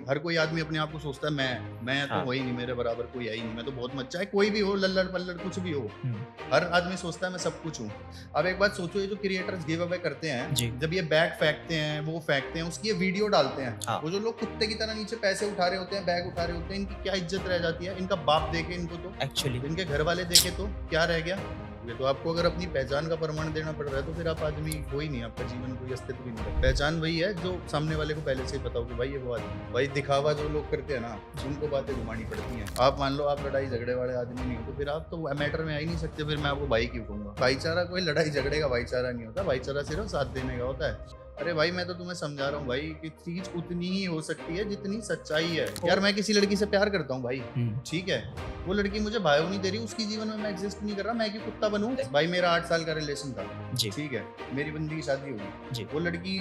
हर कोई आदमी अपने आप को सोचता है मैं तो हाँ। वही नहीं, मेरे बराबर कोई है ही नहीं, मैं तो बहुत मत, चाहे कोई भी हो, लल्लड़ पल्लड़ कुछ भी हो, हुँ, हर आदमी सोचता है मैं सब कुछ हूँ। अब एक बात सोचो, ये जो क्रिएटर्स गिव अवे करते जी। हैं, जब ये बैग फेंकते हैं, वो फेंकते हैं, उसकी ये वीडियो डालते हैं, हाँ, वो जो लोग कुत्ते की तरह नीचे पैसे उठा रहे होते हैं, बैग उठा रहे होते हैं, इनकी क्या इज्जत रह जाती है? इनका बाप देखे इनको एक्चुअली तो इनके घर वाले देखे तो क्या रह गया? ये तो आपको अगर अपनी पहचान का प्रमाण देना पड़ रहा है, तो फिर आप आदमी हो ही नहीं, आपका जीवन कोई अस्तित्व ही नहीं रहा। पहचान वही है जो सामने वाले को पहले से ही पता हो कि भाई ये वो आदमी है। भाई दिखावा जो लोग करते हैं ना, उनको बातें घुमानी पड़ती हैं। आप मान लो आप लड़ाई झगड़े वाले आदमी नहीं हो, तो फिर आप तो मैटर में आ ही नहीं सकते, फिर मैं आपको भाई क्यों कहूंगा? भाईचारा कोई लड़ाई झगड़े का भाईचारा नहीं होता, भाईचारा सिर्फ साथ देने का होता है। अरे भाई मैं तो तुम्हें समझा रहा हूँ भाई कि चीज उतनी ही हो सकती है जितनी सच्चाई है। यार मैं किसी लड़की से प्यार करता हूँ भाई, हुँ, ठीक है, वो लड़की मुझे बायो नहीं दे रही, उसकी जीवन में मैं एग्जिस्ट नहीं कर रहा, मैं क्यों कुत्ता बनूं? भाई मेरा 8 साल का रिलेशन था, जी, ठीक है, मेरी बंदी की शादी होगी, जी, वो लड़की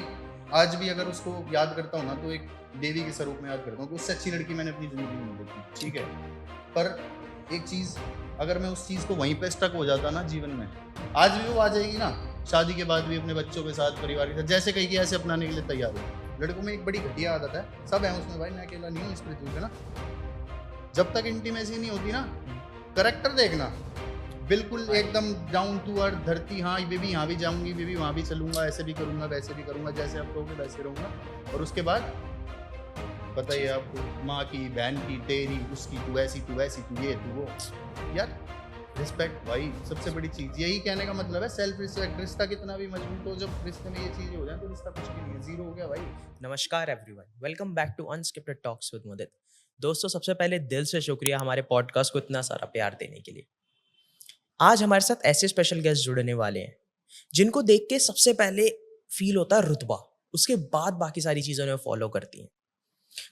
आज भी अगर उसको याद करता हूँ ना, तो एक देवी के स्वरूप में याद करता हूँ कि उससे अच्छी लड़की मैंने अपनी जिंदगी में नहीं देखी, ठीक ठीक है। है। पर एक चीज, अगर मैं उस चीज को वहीं पे स्टक हो जाता ना जीवन में, आज भी वो आ जाएगी ना, शादी के बाद भी अपने बच्चों के साथ, परिवार के साथ, जैसे कहीं कि ऐसे अपनाने के लिए तैयार हो। लड़कों में एक बड़ी घटिया आदत है, सब है उसमें भाई, मैं अकेला नहीं हूँ इस पृथ्वी पे ना, जब तक इंटीमेसी नहीं होती ना, हुँ, करेक्टर देखना बिल्कुल भाई एकदम डाउन टू अर्थ, धरती, हाँ बेबी यहाँ भी जाऊंगी, बेबी वहां भी चलूंगा, ऐसे भी करूंगा, वैसे भी करूंगा, जैसे आप कहोगे वैसे रहूंगा, और उसके बाद बताइए चीज़ आपको, माँ की, बहन की, तेरी, उसकी, तू ऐसी, तू वैसी, तू ये, तू वो। यार रिस्पेक्ट भाई सबसे बड़ी चीज, यही कहने का मतलब है, सेल्फ रिस्पेक्ट। रिश्ता कितना भी मजबूत हो, जब रिश्ते में ये चीजें हो जाए तो रिश्ता कुछ भी नहीं है, जीरो हो गया भाई। नमस्कार everyone, welcome back to unscripted talks with Mudit. दोस्तों, सबसे पहले दिल से शुक्रिया हमारे पॉडकास्ट को इतना सारा प्यार देने के लिए। आज हमारे साथ ऐसे स्पेशल गेस्ट जुड़ने वाले हैं, जिनको देख के सबसे पहले फ़ील होता है रुतबा, उसके बाद बाकी सारी चीज़ें उन्हें फ़ॉलो करती हैं।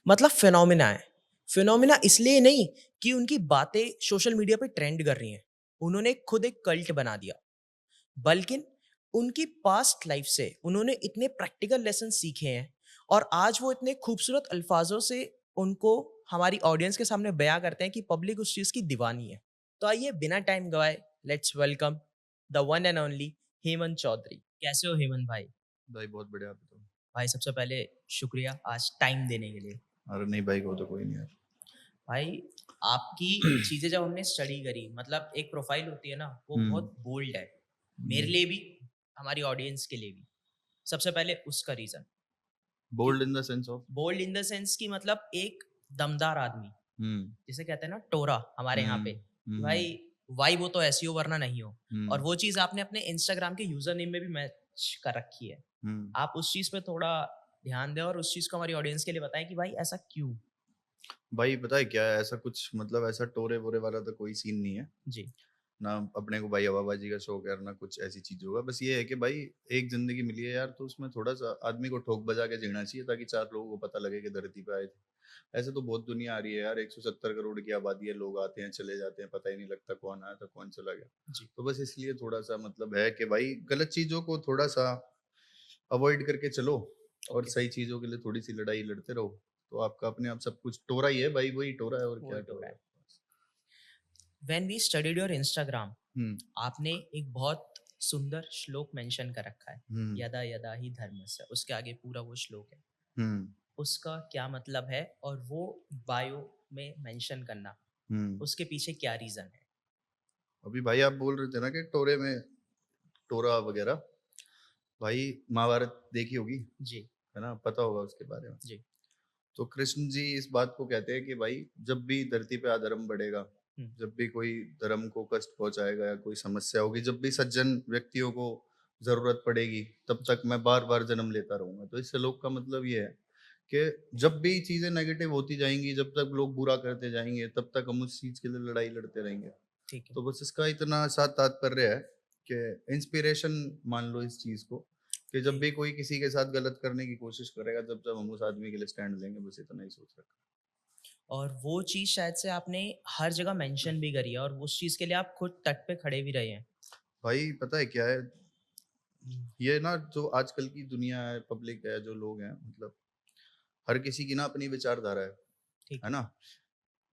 मतलब फिनोमिना है। फिनोमिना इसलिए नहीं कि उनकी बातें सोशल मीडिया पे ट्रेंड कर रही हैं, उन्होंने खुद एक कल्ट बना दिया। बल्कि उनकी पास्ट लाइफ से उन्होंने इतने प्रैक्टिकल लेसन सीखे हैं और आज वो इतने खूबसूरत अल्फाजों से उनको हमारी ऑडियंस के सामने बयां करते हैं कि पब्लिक उस चीज़ की दीवानी है। तो आइए बिना टाइम गवाए, let's welcome the one and only Hemant Chaudhary. कैसे हो हेमंत भाई? भाई बहुत बढ़िया, आप बताओ। भाई सबसे पहले शुक्रिया आज टाइम देने के लिए। अरे नहीं भाई, को तो कोई नहीं यार। भाई आपकी चीज़ें जब हमने स्टडी करी, मतलब एक प्रोफाइल होती है ना, वो हम्म। बहुत बोल्ड है, मेरे लिए भी, हमारी ऑडियंस के लिए भी। सबसे पहले उसका रीज़न कि bold in the sense of. Bold in the sense कि मतलब एक दमदार आदमी, हम्म। जिसे कहते हैं ना टोरा हमारे यहाँ पे, हम्म। कि हम्म। भाई वाई वो तो ऐसी हो वरना नहीं हो। और हम्म। वो चीज़ आपने अपने इंस्टाग्राम के यूज़र नेम में भी मैच कर रखी है। हम्म। आप उस चीज़ पे थोड़ा ध्यान दें और उस चीज़ को हमारी ऑडियंस के लिए बताएं कि भाई ऐसा क्यों? भाई पता है क्या है, ऐसा कुछ मतलब ऐसा टोरे वोरे वाला तो कोई सीन नहीं है जी, ना, अपने को भाई हवाबाजी का शौक है ना कुछ ऐसी चीज होगा। बस ये है कि भाई एक जिंदगी मिली है यार, तो उसमें थोड़ा सा आदमी को ठोक बजा के जीना चाहिए, ताकि 4 लोगों को पता लगे कि धरती पे आए थे। ऐसे तो बहुत दुनिया आ रही है यार, 170 करोड़ की आबादी है, लोग आते हैं चले जाते हैं, पता ही नहीं लगता कौन आया था कौन चला गया। जी, तो बस इसलिए थोड़ा सा मतलब है कि भाई गलत चीजों को थोड़ा सा अवॉइड करके चलो, और ओके, सही चीजों के लिए थोड़ी सी लड़ाई लड़ते रहो, तो आपका अपने आप सब कुछ टोरा ही है भाई, वही टोरा है, और वो क्या ही हो टोरा रहा है। है। When we studied your Instagram, hmm. आपने एक बहुत सुंदर श्लोक मेंशन कर रखा है, हम्म। यदा यदा ही धर्मस्य, उसके आगे पूरा वो श्लोक है। हम्म। उसका क्या मतलब है और वो बायो में मेंशन करना, हम्म। उसके पीछे क्या रीजन है? अभी भाई आप बोल रहे थे ना कि टोरे में, टोरा वगैरह, भाई महाभारत देखी होगी, जी, है ना, पता होगा उसके बारे में। जी, तो कृष्ण जी इस बात को कहते हैं कि भाई जब भी धरती पे अधर्म बढ़ेगा, हुँ, जब भी कोई धर्म को कष्ट पहुंचाएगा या कोई समस्या होगी, जब भी सज्जन व्यक्तियों को जरूरत पड़ेगी, तब जी, तक मैं बार बार जन्म लेता रहूंगा। तो इस श्लोक का मतलब ये है कि जब भी चीजें नेगेटिव होती जाएंगी, जब तक लोग बुरा करते जाएंगे, तब तक हम उस चीज के लिए लड़ाई लड़ते रहेंगे। ठीक है। तो बस इसका इतना सा तात्पर्य है कि इंस्पिरेशन मान लो इस चीज को, कि जब ओके। भी कोई किसी के साथ गलत करने की कोशिश करेगा, जब जब हम उस आदमी के लिए स्टैंड लेंगे, बस इतना ही सोच रखा। और वो चीज़ शायद से आपने हर जगह मेंशन भी करी है और उस चीज़ के लिए आप खुद तट पे खड़े भी रहे हैं। भाई पता है क्या है, ये ना जो आजकल की दुनिया है, पब्लिक है, जो लोग हैं, मतलब हर किसी की ना अपनी विचारधारा ठीक है है। ना।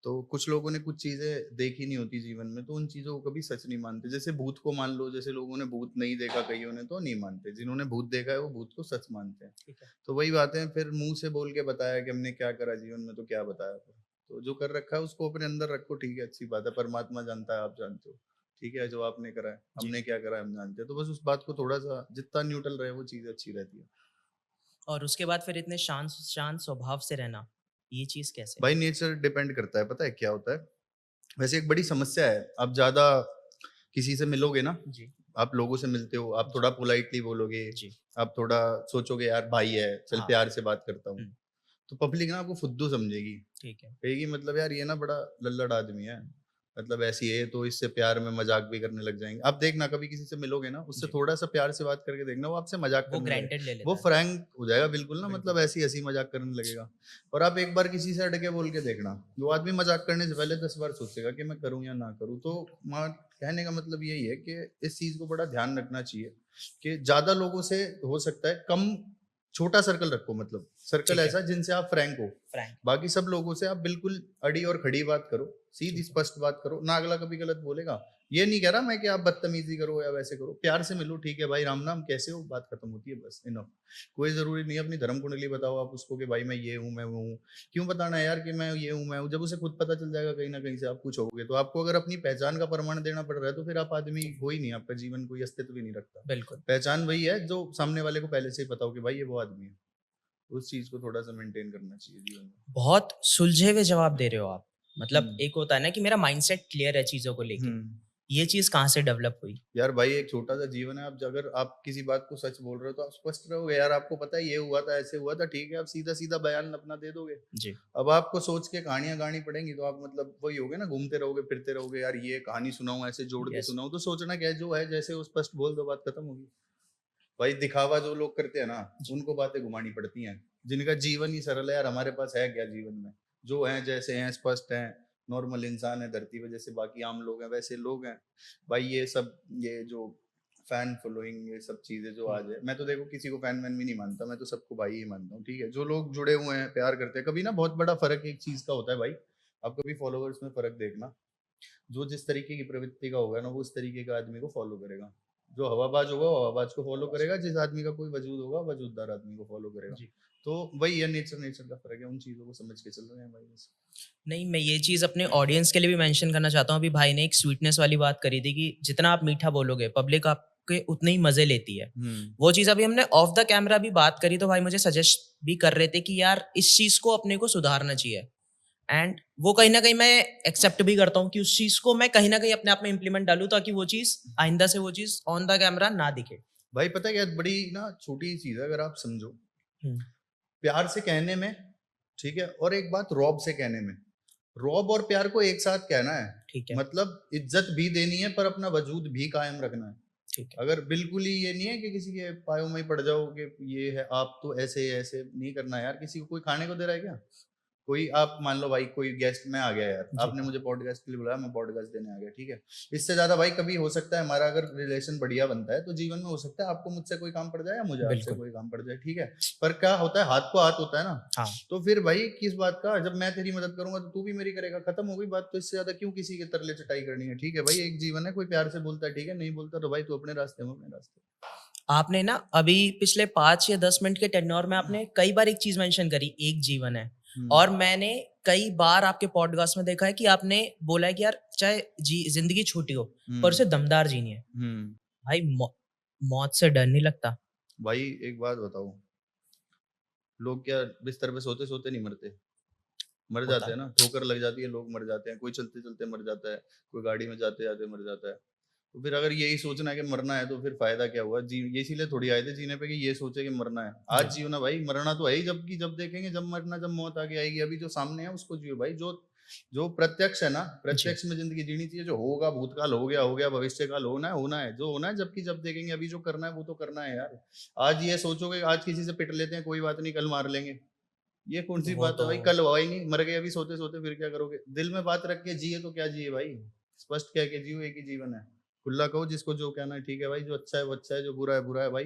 तो कुछ लोगों ने कुछ चीजें देखी नहीं होती जीवन में, तो उन चीजों को कभी सच नहीं मानते। जैसे भूत को मान लो, जैसे लोगों ने भूत नहीं देखा कईयों ने, तो नहीं मानते। जिन्होंने भूत देखा है वो भूत को सच मानते हैं। ठीक है। तो वही बात है, फिर मुंह से बोल के बताया कि हमने क्या करा जीवन में, तो क्या बताया फिर? तो जो कर रखा है उसको अपने अंदर रखो, ठीक है, अच्छी बात है। परमात्मा जानता है, आप जानते हो, ठीक है। जो आपने करा है, जी। हमने क्या करा है, हम जानते हैं। तो बस उस बात को थोड़ा सा जितना न्यूट्रल रहे वो चीज अच्छी रहती है। और उसके बाद फिर इतने शांत शांत स्वभाव से रहना, ये चीज़ कैसे? भाई नेचर डिपेंड करता है, पता है क्या होता है। वैसे एक बड़ी समस्या है, आप ज्यादा किसी से मिलोगे ना, जी, आप लोगों से मिलते हो, आप जी, थोड़ा पोलाइटली बोलोगे, जी। आप थोड़ा सोचोगे यार भाई है, चल हाँ, प्यार से बात करता हूँ, हुँ, तो पब्लिक ना आपको फुद्दू समझेगी। ठीक है। कहेगी मतलब यार ये ना बड़ा लल्लड़ आदमी है, मतलब ऐसी है, तो इससे प्यार में मजाक भी करने लग जाएंगे। आप देखना कभी किसी से मिलोगे ना, उससे जी, थोड़ा सा प्यार से बात करके देखना, वो आपसे मजाक वो करने लगेगा। ग्रांटेड ले वो लेता है। फ्रैंक हो जाएगा बिल्कुल ना, बिल्कुल, मतलब ऐसी हंसी मजाक करने लगेगा। और आप एक बार किसी से अड़ के बोल के देखना, वो आदमी मजाक करने से पहले 10 बार सोचेगा कि मैं करूं या ना करूं। तो माँ कहने का मतलब यही है कि इस चीज को बड़ा ध्यान रखना चाहिए कि ज्यादा लोगों से हो सकता है कम, छोटा सर्कल रखो, मतलब सर्कल ठीक है, ऐसा जिनसे आप फ्रैंक हो। फ्रैंक, बाकी सब लोगों से आप बिल्कुल अड़ी और खड़ी बात करो, सीधी ठीक है। स्पष्ट बात करो ना, अगला कभी गलत बोलेगा। ये नहीं कह रहा मैं कि आप बदतमीजी करो या वैसे करो, प्यार से मिलो, ठीक है भाई राम नाम कैसे हो, बात खत्म होती है, बस इनफ। कोई जरूरी नहीं है अपनी धर्म कुंडली बताओ आप उसको कि भाई मैं ये हूँ, मैं वो हूँ। क्यों बताना है यार कि मैं ये हूँ, मैं हूँ? जब उसे खुद पता चल जाएगा कहीं ना कहीं से आप कुछ होगे, तो आपको अगर अपनी पहचान का प्रमाण देना पड़ रहा है, तो फिर आप आदमी हो ही नहीं, आपका जीवन कोई अस्तित्व ही नहीं रखता। बिल्कुल। पहचान वही है जो सामने वाले को पहले से ही पता हो कि भाई ये वो आदमी है। उस चीज को थोड़ा सा मेंटेन करना चाहिए जीवन में। बहुत सुलझे हुए जवाब दे रहे हो आप। मतलब हम्म। एक होता है ना कि मेरा माइंडसेट क्लियर है चीज़ों को लेके। हम्म। ये चीज़ कहाँ से डेवलप हुई? यार भाई एक छोटा सा जीवन है, आप अगर आप किसी बात को सच बोल रहे हो तो आप स्पष्ट रहोगे, यार आपको पता है ये हुआ था, ऐसे हुआ था, ठीक है, आप सीधा सीधा बयान अपना दे दोगे। जी, अब आपको सोच के कहानियां गानी पड़ेंगी, तो आप मतलब वही होगे ना, घूमते रहोगे फिरते रहोगे, यार ये कहानी सुनाऊं, ऐसे जोड़ के यस, सुनाऊं। तो सोचना क्या है, जो है जैसे वो स्पष्ट बोल दो, बात खत्म होगी। भाई दिखावा जो लोग करते हैं ना, जी, उनको बातें घुमानी पड़ती हैं। जिनका जीवन ही सरल है, यार हमारे पास है क्या जीवन में? जो है जैसे हैं, स्पष्ट हैं, नॉर्मल इंसान है धरती पे, जैसे बाकी आम लोग हैं वैसे लोग हैं। भाई ये सब, ये जो फैन फॉलोइंग, ये सब चीजें जो हुँ, आज है, मैं तो देखो किसी को फैन वैन भी नहीं मानता, मैं तो सबको भाई ही मानता हूँ, ठीक है। जो लोग जुड़े हुए हैं, प्यार करते हैं, कभी ना बहुत बड़ा फर्क एक चीज का होता है भाई। आप कभी फॉलोअर्स में फर्क देखना, जो जिस तरीके की प्रवृत्ति का होगा ना, वो उस तरीके का आदमी को फॉलो करेगा। जो हवाबाज होगा वो हवाबाज को फॉलो करेगा, जिस आदमी का कोई वजूद होगा वजूददार आदमी को फॉलो करेगा। जी। तो वही है, नेचर नेचर का फर्क है, उन चीजों को समझ के चल रहे हैं भाई बस। नहीं, मैं ये चीज़ अपने ऑडियंस के लिए भी मेंशन करना चाहता हूँ। अभी भाई ने एक स्वीटनेस वाली बात करी थी कि जितना आप मीठा बोलोगे, पब्लिक आपके उतने ही मज़े लेती है। हम्म। वो चीज़ अभी हमने ऑफ द कैमरा भी बात करी, तो भाई मुझे सजेस्ट भी कर रहे थे कि यार इस चीज़ को अपने को सुधारना चाहिए। एंड वो कहीं न कहीं मैं एक्सेप्ट भी करता हूँ कि उस चीज़ को मैं कहीं न कहीं अपने आप में इम्प्लीमेंट डालूँ, ताकि वो चीज़ आइंदा से वो चीज़ ऑन द कैमरा ना दिखे। भाई पता है क्या, बड़ी ना छोटी चीज है अगर आप समझो, हुँ, प्यार से कहने में, ठीक है, और एक बात रौब से कहने में। रौब और प्यार को एक साथ कहना है, ठीक है, मतलब इज्जत भी देनी है पर अपना वजूद भी कायम रखना है। ठीक है। अगर बिल्कुल ही ये नहीं है कि किसी के पायों में ही पड़ जाओ कि ये है, आप तो ऐसे ऐसे नहीं करना है यार। किसी को कोई खाने को दे रहा है क्या? कोई आप मान लो भाई, कोई गेस्ट में आ गया यार, जी, आपने मुझे पॉडकास्ट के लिए बुलाया, मैं पॉडकास्ट देने आ गया, ठीक है। इससे ज्यादा भाई कभी हो सकता है हमारा अगर रिलेशन बढ़िया बनता है तो जीवन में हो सकता है आपको मुझसे कोई काम पड़ जाए या मुझे आपसे बिल्कुल। कोई काम पड़ जाए, ठीक है। पर क्या होता है, हाथ को हाथ होता है ना। हाँ, तो फिर भाई किस बात का, जब मैं तेरी मदद करूंगा तो तू भी मेरी करेगा, खत्म हो गई बात। तो इससे ज्यादा क्यों किसी के तरले चटाई करनी है, ठीक है भाई। एक जीवन है, कोई प्यार से बोलता है, ठीक है, नहीं बोलता तो भाई तू अपने रास्ते में, अपने रास्ते। आपने ना अभी पिछले 5 या 10 मिनट के टेन्योर में आपने कई बार एक चीज़ मेंशन करी, एक जीवन है। हम्म। और मैंने कई बार आपके पॉडकास्ट में देखा है कि आपने बोला है कि यार चाहे ज़िंदगी छोटी हो, पर हम्म। उसे दमदार जीनी है। हम्म। भाई मौत से डर नहीं लगता? भाई एक बात बताओ, लोग क्या बिस्तर पे सोते सोते नहीं मरते? मर होता जाते है। हैं ना, ठोकर लग जाती है, लोग मर जाते हैं, कोई चलते चलते मर जाता है, कोई गाड़ी में जाते जाते मर जाता है। तो फिर अगर यही सोचना है कि मरना है, तो फिर फायदा क्या हुआ जी? ये इसीलिए थोड़ी आए थे जीने पे कि ये सोचे कि मरना है। जी, आज जियो ना भाई, मरना तो है ही, जबकि जब देखेंगे, जब मरना, जब मौत आगे आएगी। अभी जो सामने है उसको जियो भाई, जो जो प्रत्यक्ष है ना, जी। प्रत्यक्ष में जिंदगी जीनी चाहिए। जो होगा, भूतकाल हो गया, भविष्य काल होना है, होना है जो होना है, जबकि जब देखेंगे। अभी जो करना है वो तो करना है यार। आज ये सोचोगे आज किसी से पिट लेते हैं, कोई बात नहीं, कल मार लेंगे, ये कौन सी वो बात है तो भाई? कल हुआ ही नहीं, मर गए अभी सोते सोते, फिर क्या करोगे? दिल में बात रख के जिए तो क्या जिए भाई, स्पष्ट कह के जियो, एक ही जीवन है। खुला कहो, जिसको जो कहना है ठीक है भाई, जो अच्छा है वो अच्छा है, जो बुरा है बुरा है भाई।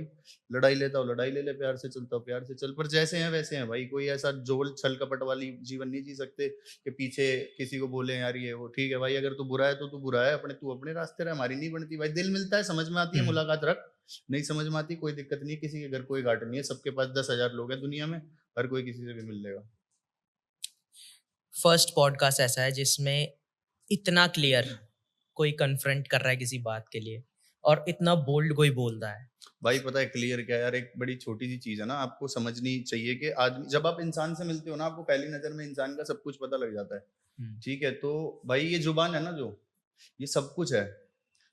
लड़ाई लेता हो लड़ाई ले ले, प्यार से चलता हो प्यार से चल, पर जैसे हैं वैसे हैं भाई। कोई ऐसा जोल छल कपट वाली जीवन नहीं जी सकते कि पीछे किसी को बोले यार ये वो। ठीक है भाई, अगर तू बुरा है तो तू बुरा है, अपने तू अपने रास्ते रहे, हमारी नहीं बनती भाई। दिल मिलता है, समझ में आती है, हुँ। मुलाकात रख। नहीं समझ में आती, कोई दिक्कत नहीं है, किसी के घर कोई घाट नहीं है, सबके पास 10,000 लोग हैं दुनिया में, हर कोई किसी से भी मिल लेगा। फर्स्ट पॉडकास्ट ऐसा है जिसमें इतना क्लियर कोई कन्फ्रंट कर रहा है किसी बात के लिए और इतना बोल्ड कोई बोल रहा है। भाई पता है क्लियर क्या है यार, एक बड़ी छोटी सी चीज है ना, आपको समझनी चाहिए कि आदमी जब आप इंसान से मिलते हो ना, आपको पहली नजर में इंसान का सब कुछ पता लग जाता है। हुँ, ठीक है, तो भाई ये जुबान है ना जो, ये सब कुछ है।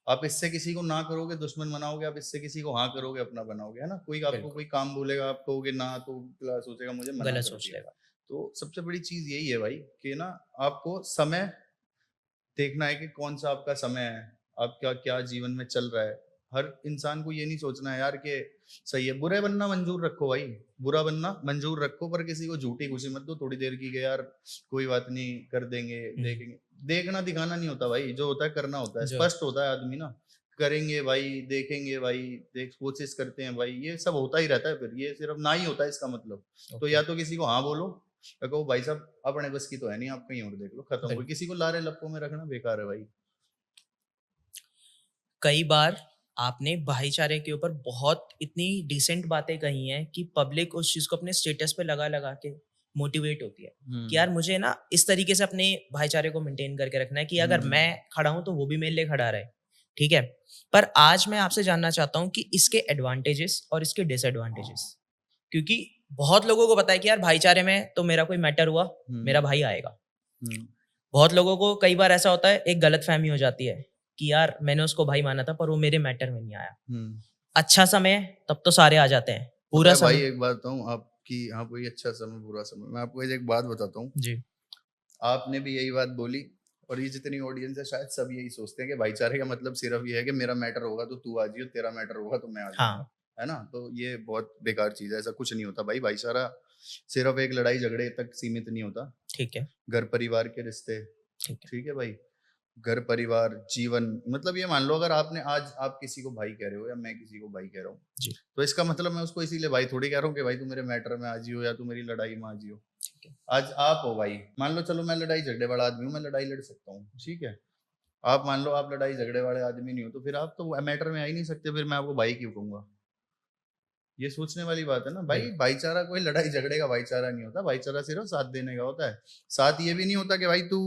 आप इससे किसी को ना करोगे दुश्मन बनाओगे, आप इससे किसी को हाँ करोगे अपना बनाओगे, है ना। कोई आपको बिल्कुल, कोई काम बोलेगा, आप कहोगे ना, तो अगला सोचेगा मुझे मना गलत कर सोच दिया। लेगा। तो सबसे बड़ी चीज यही है भाई कि ना, आपको समय देखना है कि कौन सा आपका समय है, आपका क्या जीवन में चल रहा है। हर इंसान को ये नहीं सोचना है यार कि सही है। बुरे बनना मंजूर रखो भाई, बुरा बनना मंजूर रखो, पर किसी को झूठी खुशी मत दो थोड़ी देर की कि यार कोई बात नहीं, कर देंगे हुँ, देखेंगे। देखना दिखाना नहीं होता भाई, जो होता है करना होता है। जो स्पष्ट होता है आदमी ना, करेंगे भाई, देखेंगे भाई, देख कोशिश करते हैं भाई, ये सब होता ही रहता है। फिर ये सिर्फ ना ही होता है इसका मतलब। तो ओके, या तो किसी को हाँ बोलो, या कहो भाई साहब अपने बस की तो है नहीं, आप कहीं और देख लो, खत्म हो। बिल्कुल। किसी को लारे लप्पों में रखना बेकार है भाई। कई बार आपने भाईचारे के ऊपर बहुत इतनी डिसेंट बातें कही हैं कि पब्लिक उस चीज़ को अपने स्टेटस पे लगा-लगा के मोटिवेट होती है कि यार मुझे ना इस तरीके से अपने भाईचारे को मेंटेन करके रखना है कि अगर मैं हम्म खड़ा हूँ तो वो भी मेरे लिए खड़ा रहे, ठीक है? पर आज मैं आपसे जानना चाहता हूँ कि इसके एडवांटेजेस और इसके डिसएडवांटेजेस, क्योंकि बहुत लोगों को पता है कि यार भाईचारे में तो मेरा कोई मैटर हुआ, मेरा हम्म भाई आएगा। हम्म बहुत लोगों को कई बार ऐसा होता है, एक गलतफ़हमी हो जाती है कि यार मैंने उसको भाई माना था पर वो मेरे मैटर में नहीं आया। हम्म अच्छा समय है तब तो सारे आ जाते हैं, पता बुरा है भाई, समय एक बात बताऊं आपकी, हाँ कोई अच्छा समय बुरा समय, मैं आपको एक बात बताता हूँ। जी, आपने भी यही बात बोली, और ये जितनी ऑडियंस है शायद सब यही सोचते हैं कि भाईचारे का मतलब सिर्फ ये है कि मेरा मैटर होगा तो तू आ जियो, तेरा मैटर होगा तो मैं आ हाँ, जाऊंगा, है ना। तो ये बहुत बेकार चीज है, ऐसा कुछ नहीं होता भाई। भाईचारा सिर्फ एक लड़ाई झगड़े तक सीमित नहीं होता। ठीक है, घर परिवार के रिश्ते, ठीक है। ठीक है भाई, घर परिवार जीवन, मतलब ये मान लो अगर आपने आज आप किसी को भाई कह रहे हो या मैं किसी को भाई कह रहा हूँ, जी, तो इसका मतलब मैं उसको इसीलिए भाई थोड़ी कह रहा हूँ कि भाई तू मेरे मैटर में आ जियो या तू मेरी लड़ाई में आ जियो। ठीक है। आज आप हो भाई, मान लो चलो मैं लड़ाई झगड़े वाला आदमी हूँ, मैं लड़ाई लड़ सकता हूँ, ठीक है। आप मान लो आप लड़ाई झगड़े वाले आदमी नहीं हो, तो फिर आप तो मैटर में आ ही नहीं सकते, फिर मैं आपको भाई क्यों कहूंगा। ये सोचने वाली बात है ना भाई। बिल्कुल, भाईचारा कोई लड़ाई झगड़े का भाईचारा नहीं होता, भाईचारा सिर्फ साथ देने का होता है। साथ ये भी नहीं होता कि भाई तू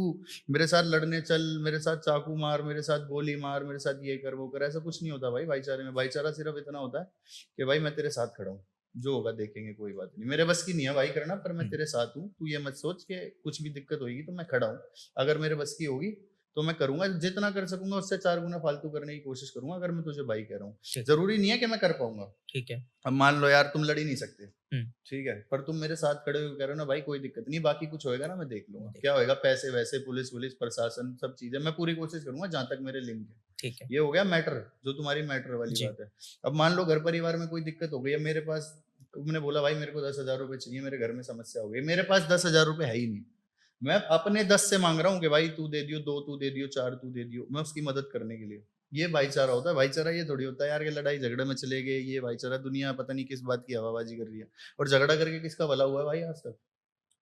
मेरे साथ लड़ने चल, मेरे साथ चाकू मार, मेरे साथ गोली मार, मेरे साथ ये कर वो कर, ऐसा कुछ नहीं होता भाई भाईचारे में। भाईचारा सिर्फ इतना होता है कि भाई मैं तेरे साथ खड़ा हूँ, जो होगा देखेंगे, कोई बात नहीं, मेरे बस की नहीं है भाई करना, पर मैं हुँ, तेरे साथ हूँ। तू ये मत सोच के कुछ भी दिक्कत होगी तो मैं खड़ा हूँ। अगर मेरे बस की होगी तो मैं करूंगा, जितना कर सकूंगा उससे 4 गुना फालतू करने की कोशिश करूंगा, अगर मैं तुझे भाई कह रहा हूँ। ठीक, जरूरी नहीं है कि मैं कर पाऊंगा। ठीक है। अब मान लो यार तुम लड़ ही नहीं सकते, हुँ, ठीक है, पर तुम मेरे साथ खड़े हो कह रहे हो ना भाई, कोई दिक्कत नहीं, बाकी कुछ होएगा ना मैं देख लूंगा, देख क्या होएगा, पैसे वैसे पुलिस वुलिस प्रशासन सब चीजें मैं पूरी कोशिश करूंगा जहां तक मेरे लिंक है। ठीक है। ये हो गया मैटर, जो तुम्हारी मैटर वाली जी, बात है। अब मान लो घर परिवार में कोई दिक्कत हो गई है, मेरे पास, तुमने बोला भाई मेरे को 10,000 रुपए चाहिए, मेरे घर में समस्या हो गई, मेरे पास 10,000 रुपए है ही नहीं, मैं अपने 10 से मांग रहा हूँ कि भाई तू दे दियो, 2 तू दे दियो, 4 तू दे दियो, मैं उसकी मदद करने के लिए। ये भाईचारा होता है। भाईचारा ये थोड़ी होता है यार कि लड़ाई झगड़े में चले गए, ये भाईचारा दुनिया पता नहीं किस बात की हवाबाजी कर रही है। और झगड़ा करके किसका भला हुआ है भाई आज तक।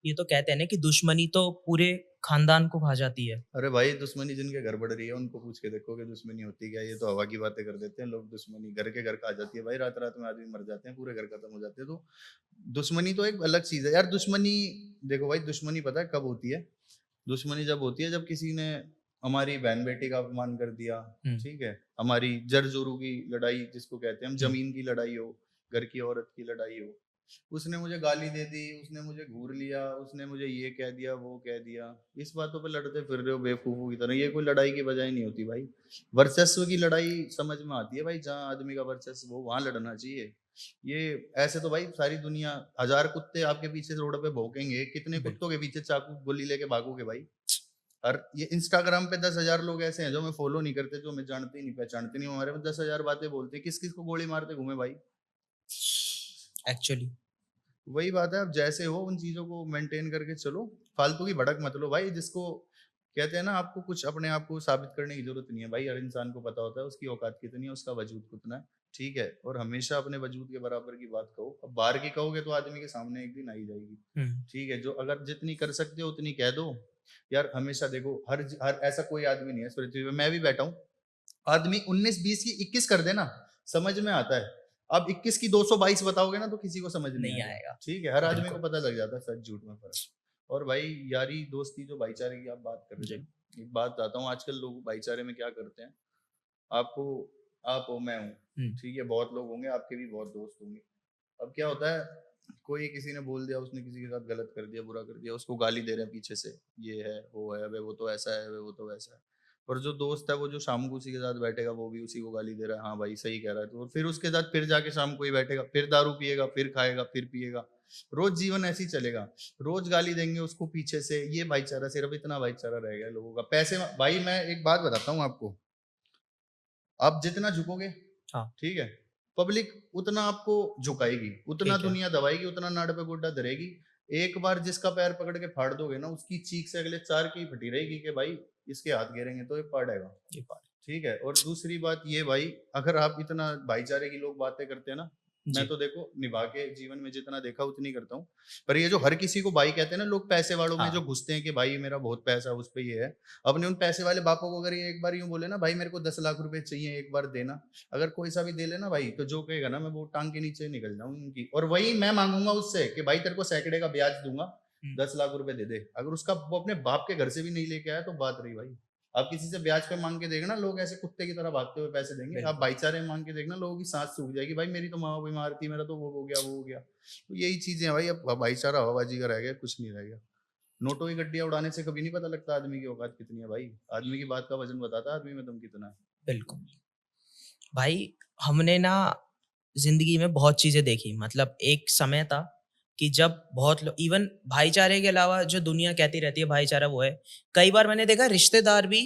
ये तो कहते हैं ना कि दुश्मनी तो पूरे खानदान को खा जाती है। अरे भाई दुश्मनी जिनके घर बढ़ रही है उनको पूछ के देखो कि दुश्मनी होती क्या है। ये तो हवा की बातें कर देते हैं लोग, दुश्मनी घर के घर का आ जाती है भाई, रात रात में आदमी मर जाते हैं, पूरे घर खत्म हो जाते हैं। तो दुश्मनी तो एक अलग चीज है यार। दुश्मनी देखो भाई, दुश्मनी पता है कब होती है? दुश्मनी जब होती है जब किसी ने हमारी बहन बेटी का अपमान कर दिया, हुँ, ठीक है, हमारी जर जोरू की लड़ाई जिसको कहते हैं हम, हुँ, जमीन की लड़ाई हो, घर की औरत की लड़ाई हो, उसने मुझे गाली दे दी, उसने मुझे घूर लिया, उसने मुझे ये कह दिया वो कह दिया, इस बातों पे लड़ते फिर रहे हो बेवकूफों की तरह। ये कोई लड़ाई की बजाय नहीं होती भाई। वर्चस्व की लड़ाई समझ में आती है भाई, जहाँ आदमी का वर्चस्व हो वहां लड़ना चाहिए। ये ऐसे तो भाई सारी दुनिया, 1,000 कुत्ते आपके पीछे रोड पे भौंकेंगे, कितने बिल्कुल। कुत्तों के पीछे चाकू गोली लेके भागोगे भाई। और ये इंस्टाग्राम पे 10,000 लोग ऐसे हैं जो मैं फॉलो नहीं करते, जो मैं जानते ही नहीं पहचानते नहीं, हमारे में 10,000 बातें बोलते हैं, किस किस को गोली मारते घूमे भाई। एक्चुअली वही बात है, अब जैसे हो उन चीजों को मेंटेन करके चलो, फालतू की भड़क मत लो भाई। जिसको कहते हैं ना, आपको कुछ अपने आप को साबित करने की जरूरत नहीं है भाई। हर इंसान को पता होता है उसकी औकात कितनी है, उसका वजूद कितना है, ठीक है। और हमेशा अपने वजूद के बराबर की बात कहो। अब बाहर की कहोगे तो आदमी के सामने एक दिन आई जाएगी, ठीक है। जो अगर जितनी कर सकते हो उतनी कह दो यार। हमेशा देखो, हर ऐसा कोई आदमी नहीं है इस पृथ्वी पे, मैं भी बैठा हूँ, आदमी 19 20 की 21 कर देना, समझ में आता है। अब 21 की 222 बताओगे ना तो किसी को समझ नहीं नहीं आएगा, आएगा। ठीक है। हर आदमी को बिल्कुल। पता लग जाता है सच झूठ में फर्क। और भाई यारी दोस्ती जो भाईचारे की आप बात कर रहे जी। थे, एक बात बताता हूँ, आजकल लोग भाईचारे में क्या करते हैं। आपको, आप हो, मैं हूँ, ठीक है, बहुत लोग होंगे, आपके भी बहुत दोस्त होंगे। अब क्या होता है, कोई किसी ने बोल दिया, उसने किसी के साथ गलत कर दिया, बुरा कर दिया, उसको गाली दे रहे हैं पीछे से, ये है वो है, अबे वो तो ऐसा है, अबे वो तो वैसा है। और जो दोस्त है वो जो शाम को उसी के साथ बैठेगा वो भी उसी को गाली दे रहा है, हाँ भाई सही कह रहा है। तो फिर उसके साथ फिर जाके शाम को ही बैठेगा, फिर दारू पिएगा, फिर खाएगा, फिर पिएगा। रोज जीवन ऐसे ही चलेगा, रोज गाली देंगे उसको पीछे से। ये भाईचारा, सिर्फ इतना भाईचारा रह गया लोगों का पैसे भाई मैं एक बात बताता हूँ आपको, आप जितना झुकोगे, हाँ। ठीक है, पब्लिक उतना आपको झुकाएगी, उतना ठीक है। दुनिया दबाएगी, उतना नाड़ पे गोड्डा धरेगी। एक बार जिसका पैर पकड़ के फाड़ दोगे ना, उसकी चीख से अगले 4 की फटी रहेगी कि भाई इसके हाथ गिरेंगे तो ये फाड़ेगा, ये बात। ठीक है। और दूसरी बात ये भाई, अगर आप इतना भाईचारे की लोग बातें करते हैं ना, मैं जी। तो देखो निभा के जीवन में जितना देखा उतनी करता हूँ। पर ये जो हर किसी को भाई कहते हैं ना लोग, पैसे वालों में जो हाँ। घुसते हैं कि भाई मेरा बहुत पैसा है, उस पे ये है। अपने उन पैसे वाले बापों को अगर ये एक बार यूं बोले ना, भाई मेरे को 10 लाख रुपए चाहिए, एक बार देना, अगर कोई सा भी दे लेना भाई, तो जो कहेगा ना, मैं वो टांग के नीचे निकल जाऊँ उनकी। और वही मैं मांगूंगा उससे कि भाई तेरे को सैकड़े का ब्याज दूंगा, 10 लाख रुपए दे दे। अगर उसका वो अपने बाप के घर से भी नहीं लेके आया तो बात रही भाई। आप किसी से ब्याज पे मांग के देखना, लोग ऐसे कुत्ते की तरह भागते हुए पैसे देंगे। आप बिल्कुल। भाईचारे में मांग के देखना, लोगों की सांस सूख जाएगी, भाई मेरी तो माँ बीमार थी, मेरा तो वो हो गया, वो हो गया। तो यही चीजें हैं भाई। अब भाईचारा हवाबाजी का रह गया, कुछ नहीं रह गया। नोटों की गड्डियां उड़ाने से कभी नहीं पता लगता आदमी की औकात कितनी है भाई। आदमी की बात का वजन बताता है आदमी में दम कितना है। बिल्कुल। भाई हमने ना जिंदगी में बहुत चीजें देखी, मतलब एक समय था कि जब बहुत लोग, इवन भाईचारे के अलावा जो दुनिया कहती रहती है भाईचारा वो है, कई बार मैंने देखा रिश्तेदार भी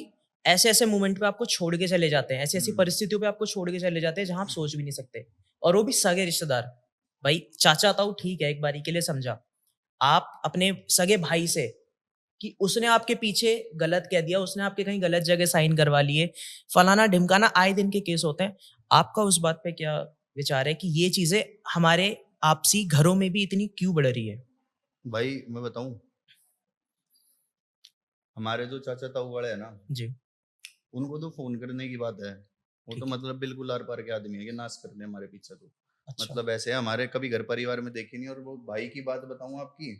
ऐसे ऐसे मोमेंट पे आपको छोड़ के चले जाते हैं, ऐसी ऐसी परिस्थितियों पे आपको छोड़ के चले जाते हैं जहां आप सोच भी नहीं सकते, और वो भी सगे रिश्तेदार। भाई चाचा ताऊ ठीक है, एक बारी के लिए समझा, आप अपने सगे भाई से कि उसने आपके पीछे गलत कह दिया, उसने आपके कहीं गलत जगह साइन करवा लिए, फलाना ढिमकाना, आए दिन के केस होते हैं। आपका उस बात पे क्या विचार है कि ये चीजें हमारे आपसी घरों में भी इतनी क्यों बढ़ रही है? भाई मैं बताऊं, हमारे जो चाचा ताऊ वाले है ना, जी। उनको तो फोन करने की बात है, वो तो ठीक है। मतलब बिल्कुल आर पार के आदमी है कि नाश कर दे हमारे पीछे। तो अच्छा। मतलब ऐसे है, हमारे कभी घर परिवार में देखी नहीं। और वो भाई की बात बताऊं आपकी,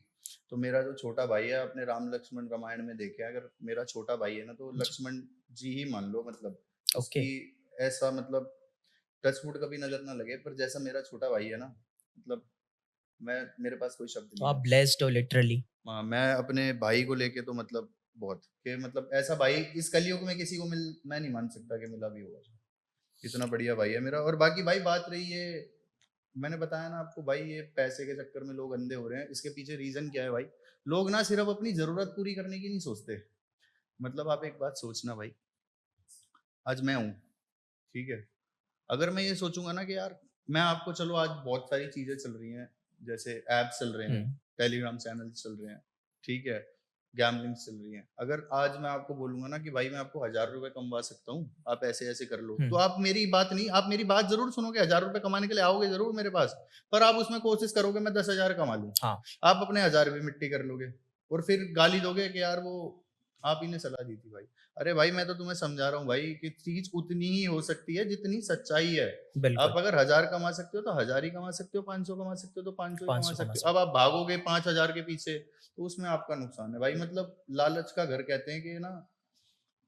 तो मेरा जो छोटा भाई है, अपने राम लक्ष्मण रामायण में देखे, अगर मेरा छोटा भाई है ना तो जी। लक्ष्मण जी ही मान लो। मतलब ओके। उसकी ऐसा मतलब टचवुड कभी नजर ना लगे, पर जैसा मेरा छोटा भाई है ना, मतलब मैं, मेरे पास कोई शब्द तो नहीं आप है। ब्लेस्ड हो लिटरली। हाँ, मैं अपने भाई को लेके तो मतलब बहुत कि मतलब ऐसा भाई इस कलयुग में किसी को मैं नहीं मान सकता कि मिला भी होगा। इतना बढ़िया भाई है मेरा। और बाकी भाई बात रही है, मैंने बताया ना आपको भाई, ये पैसे के चक्कर में लोग अंधे हो रहे हैं। इसके पीछे रीजन क्या है भाई? लोग ना सिर्फ अपनी जरूरत पूरी करने की नहीं सोचते। मतलब आप एक बात सोचना भाई, आज मैं हूँ, ठीक है, अगर मैं ये सोचूंगा ना कि यार, मैं आपको, चलो आज बहुत सारी चीजें चल रही हैं, जैसे ऐप्स चल रहे हैं, टेलीग्राम चैनल चल रहे हैं, ठीक है, गैमलिंग चल रही है। अगर आज मैं आपको बोलूंगा ना कि भाई मैं आपको 1000 रुपए कमवा सकता हूँ, आप ऐसे ऐसे कर लो, तो आप मेरी बात नहीं, आप मेरी बात जरूर सुनोगे, 1000 रुपए कमाने के लिए आओगे जरूर मेरे पास। पर आप उसमें कोशिश करोगे मैं 10,000 कमा लूँ। हाँ। आप अपने 1000 भी मिट्टी कर लोगे, और फिर गाली दोगे कि यार वो आप ही ने सलाह दी थी भाई। अरे भाई मैं तो तुम्हें समझा रहा हूँ भाई कि चीज उतनी ही हो सकती है जितनी सच्चाई है। आप बिल्कुल। अगर 1000 कमा सकते हो तो 1000 ही कमा सकते हो, 500 कमा सकते हो तो 500 ही कमा 500 कमा सकते हो। अब सकते। आप भागोगे 5000 के पीछे तो उसमें आपका नुकसान है भाई। मतलब लालच का घर कहते हैं कि ना,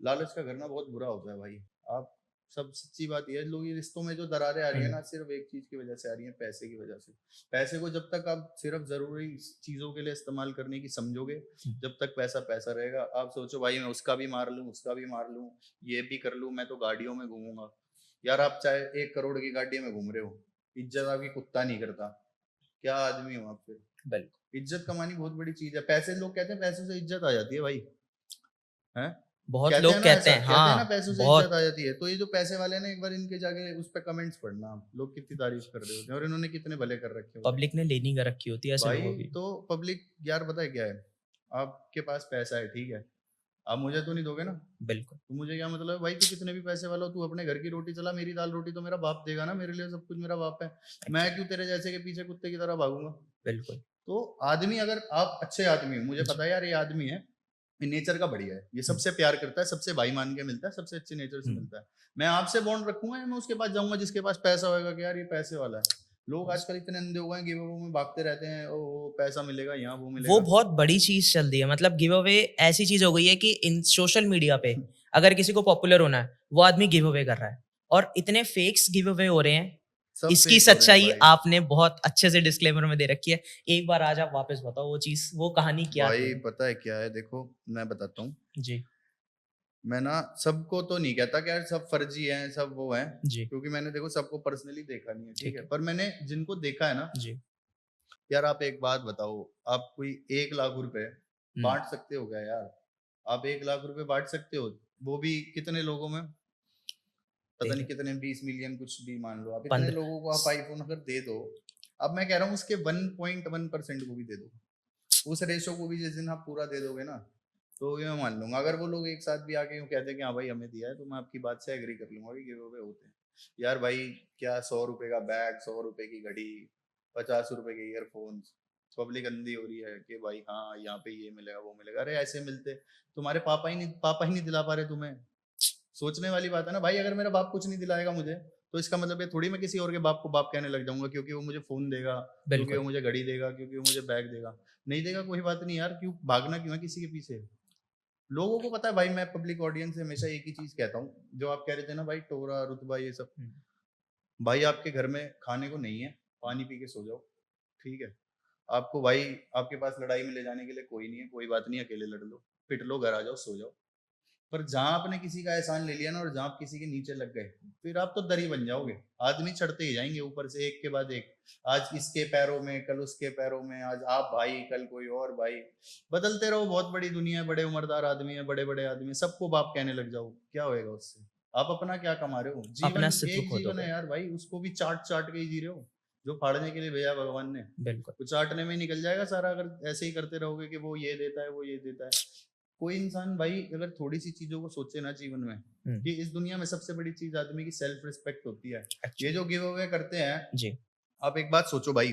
लालच का घर ना बहुत बुरा होता है भाई। आप, सब सच्ची बात यह है, लोग ये रिश्तों में जो दरारें आ रही है ना, सिर्फ एक चीज की वजह से आ रही है, पैसे की वजह से। पैसे को जब तक आप सिर्फ जरूरी चीजों के लिए इस्तेमाल करने की समझोगे, जब तक पैसा पैसा रहेगा। आप सोचो भाई मैं उसका भी मार लूं, उसका भी मार लूं, ये भी कर लूं, मैं तो गाड़ियों में घूमूंगा। यार आप चाहे 1 करोड़ की गाड़ी में घूम रहे हो, इज्जत आपकी कुत्ता नहीं करता, क्या आदमी हो आप फिर? बिल्कुल। इज्जत कमानी बहुत बड़ी चीज है। पैसे, लोग कहते हैं पैसों से इज्जत आ जाती है भाई, हैं? बहुत कहते हैं लोग ना कहते ऐसा, हैं, कहते हैं ना हाँ। पैसों से इज्जत बहुत। आ जाती है। तो ये जो पैसे वाले ना, एक बार इनके जाके उस पर कमेंट्स पढ़ना, आप लोग कितनी तारीफ कर रहे होते हैं और इन्होंने कितने भले कर रखे होते हैं पब्लिक ने लेनी कर रखी होती है ऐसे भाई। लोगों की। तो पब्लिक यार पता है क्या है, आपके पास पैसा है, ठीक है, आप मुझे तो नहीं दोगे ना, बिल्कुल, तो मुझे क्या मतलब है भाई, तू कितने भी पैसे वाला हो, तू अपने घर की रोटी चला, मेरी दाल रोटी तो मेरा बाप देगा ना, मेरे लिए सब कुछ मेरा बाप है। मैं एक्चुअली, क्यों तेरे जैसे के पीछे कुत्ते की तरह भागूंगा? बिल्कुल। तो आदमी, अगर आप अच्छे आदमी हो, मुझे जी, पता है यार ये आदमी है, ये नेचर का बढ़िया है, ये हुँ, सबसे प्यार करता है, सबसे भाई मान के मिलता है, सबसे अच्छे नेचर से हुँ, मिलता है। मैं आपसे बॉन्ड रखूंगा या मैं उसके पास जाऊंगा जिसके पास पैसा होगा कि यार ये पैसे वाला है? लोग बस आजकल इतने अंधे हो गए हैं, गिव अवे में भागते रहते हैं, ओ पैसा मिलेगा यहाँ, वो वो मिलेगा। बहुत बड़ी चीज़ चल दी है, मतलब गिव अवे ऐसी चीज़ हो गई है कि इन सोशल मीडिया पे अगर किसी को पॉपुलर होना है, वो आदमी गिव अवे कर रहा है और इतने फेक्स गिव अवे हो रहे हैं, सब इसकी फेक हो रहे हैं सच्चाई भाई। आपने बहुत अच्छे से डिस्क्लेमर में दे रखी है। एक बार आज आप वापस बताओ वो चीज़, वो कहानी क्या थी भाई वो? पता है क्या है, देखो मैं बताता हूँ। जी, मैं ना सबको तो नहीं कहता कि यार सब फर्जी हैं, सब वो हैं, जी, क्योंकि मैंने देखो सबको पर्सनली देखा नहीं है, ठीक ठीक है, है। पर मैंने जिनको देखा है ना, जी, यार आप एक बात बताओ, आप कोई 1 लाख रुपए हुँ, बांट सकते हो क्या यार? आप 1 लाख रुपए बांट सकते हो, वो भी कितने लोगों में? पता देख नहीं लो कितने, 20 मिलियन कुछ भी मान लो, आप इतने 15 लोगों को आप आईफोन अगर दे दो, अब मैं कह रहा हूँ उसके 1.1% को भी दे दो, उस रेशो को भी जिस दिन आप पूरा दे दोगे ना, तो ये मैं मान लूंगा। अगर वो लोग एक साथ भी आके यूं कहते हैं कि हाँ भाई हमें दिया है, तो मैं आपकी बात से एग्री कर लूंगा कि गिव अवे होते हैं। यार भाई, क्या 100 रुपए का बैग, 100 रुपए की घड़ी, 50 रुपए के ईयरफोन्स, पब्लिक अंधी हो रही है कि भाई हाँ यहाँ पे ये मिलेगा वो मिलेगा। अरे ऐसे मिलते, तुम्हारे पापा ही नहीं दिला पा रहे तुम्हें। सोचने वाली बात है ना भाई, अगर मेरा बाप कुछ नहीं दिलाएगा मुझे, तो इसका मतलब ये थोड़ी मैं किसी और के बाप को बाप कहने लग जाऊंगा क्योंकि वो मुझे फोन देगा, क्योंकि बिल्कुल, वो मुझे घड़ी देगा, क्योंकि वो मुझे बैग देगा। नहीं देगा कोई बात नहीं यार, क्यों भागना क्यों है किसी के पीछे? लोगों को पता है भाई, मैं पब्लिक ऑडियंस से हमेशा एक ही चीज कहता हूँ, जो आप कह रहे थे ना भाई, टोरा रुतबा ये सब। हुँ, भाई आपके घर में खाने को नहीं है, पानी पी के सो जाओ, ठीक है। आपको भाई, आपके पास लड़ाई में ले जाने के लिए कोई नहीं है, कोई बात नहीं, अकेले लड़ लो, पिट लो, घर आ जाओ, सो जाओ। पर जहां आपने किसी का एहसान ले लिया ना, और जहां आप किसी के नीचे लग गए, फिर आप तो दरी बन जाओगे। आदमी चढ़ते ही जाएंगे ऊपर से, एक के बाद एक। आज इसके पैरों में, कल उसके पैरों में, आज आप भाई, कल कोई और भाई। बदलते रहो, बहुत बड़ी दुनिया है, बड़े उम्रदार आदमी है, बड़े बड़े आदमी है, सबको बाप कहने लग जाओ, क्या होएगा उससे? आप अपना क्या कमा रहे हो? अपना जीवन अस्तित्व एक खो जीवन है दोगे। यार भाई, उसको भी चाट चाट के ही जी रहे हो, जो फाड़ने के लिए भेजा भगवान ने। बिल्कुल, वो चाटने में ही निकल जाएगा सारा, अगर ऐसे ही करते रहोगे कि वो ये देता है, वो ये देता है। कोई इंसान भाई अगर थोड़ी सी चीजों को सोचे ना जीवन में, हुँ, कि इस दुनिया में सबसे बड़ी चीज आदमी की सेल्फ रिस्पेक्ट होती है। ये एक्चुअली, जो गिव अवे करते हैं, जी, आप एक बात सोचो भाई,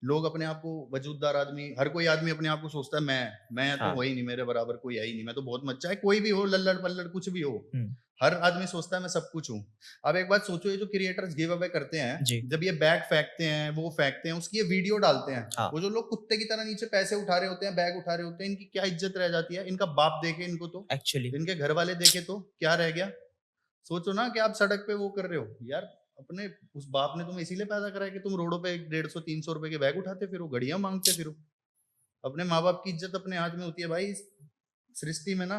लोग अपने आप को वजूददार आदमी, हर कोई आदमी अपने आप को सोचता है मैं तो हाँ, वही नहीं, मेरे बराबर कोई है ही नहीं, मैं तो बहुत मत, चाहे कोई भी हो, लल्लड़ पल्लड़ कुछ भी हो, हुँ, हर आदमी सोचता है मैं सब कुछ हूँ। अब एक बात सोचो, ये जो क्रिएटर्स गिव अवे करते हैं, जी, जब ये बैग फेंकते हैं, वो फेंकते हैं, उसकी ये वीडियो डालते हैं, हाँ, वो जो लोग कुत्ते की तरह नीचे पैसे उठा रहे होते हैं, बैग उठा रहे होते हैं, इनकी क्या इज्जत रह जाती है? इनका बाप देखे इनको तो, एक्चुअली, इनके घर वाले देखे तो क्या रह गया? सोचो ना कि आप सड़क पे वो कर रहे हो यार, अपने उस बाप ने तुम्हें इसीलिए पैदा करा है कि तुम रोडों पे 150-300 रुपए के बैग उठाते फिरो, घड़ियां मांगते फिरो। अपने माँ बाप की इज्जत अपने हाथ में होती है भाई। इस सृष्टि में ना,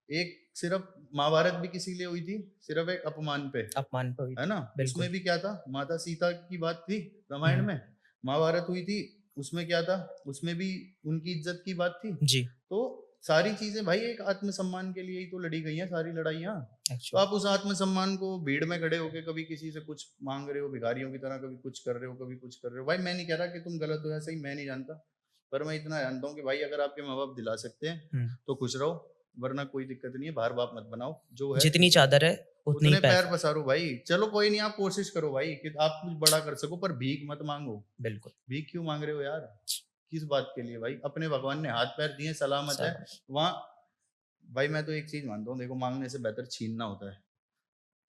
एक सिर्फ महाभारत भी किसी के लिए हुई थी, सिर्फ एक अपमान पे, अपमान पे हुई है थी, ना? उसमें बिल्कुल, भी क्या था, माता सीता की बात थी रामायण हुँ, में। महाभारत हुई थी, उसमें क्या था, उसमें भी उनकी इज्जत की बात थी। जी, तो सारी चीजें भाई एक आत्मसम्मान के लिए ही तो लड़ी गई हैं सारी लड़ाइयाँ। तो एक्चुअली, आप उस आत्मसम्मान को भीड़ में खड़े होके कभी किसी से कुछ मांग रहे हो, भिखारियों की तरह, कभी कुछ कर रहे हो, कभी कुछ कर रहे हो। भाई मैं नहीं कह रहा कि तुम गलत हो, ऐसा ही मैं नहीं जानता, पर मैं इतना जानता हूँ कि भाई अगर आपके माँ बाप दिला सकते हैं हुँ, तो खुश रहो, वरना कोई दिक्कत नहीं है, बाहर बाप मत बनाओ, जो है जितनी ठीक है। चादर है, उतने ही उतने पैर पैर फैलाओ, पसारो भाई, चलो कोई नहीं, आप कोशिश करो भाई कि आप कुछ बड़ा कर सको, पर भीख मत मांगो। बिल्कुल, भीख क्यों मांग रहे हो यार? किस बात के लिए भाई? अपने भगवान ने हाथ पैर दिए, सलामत है सब वहाँ। भाई मैं तो एक चीज मानता हूँ, देखो मांगने से बेहतर छीनना होता है,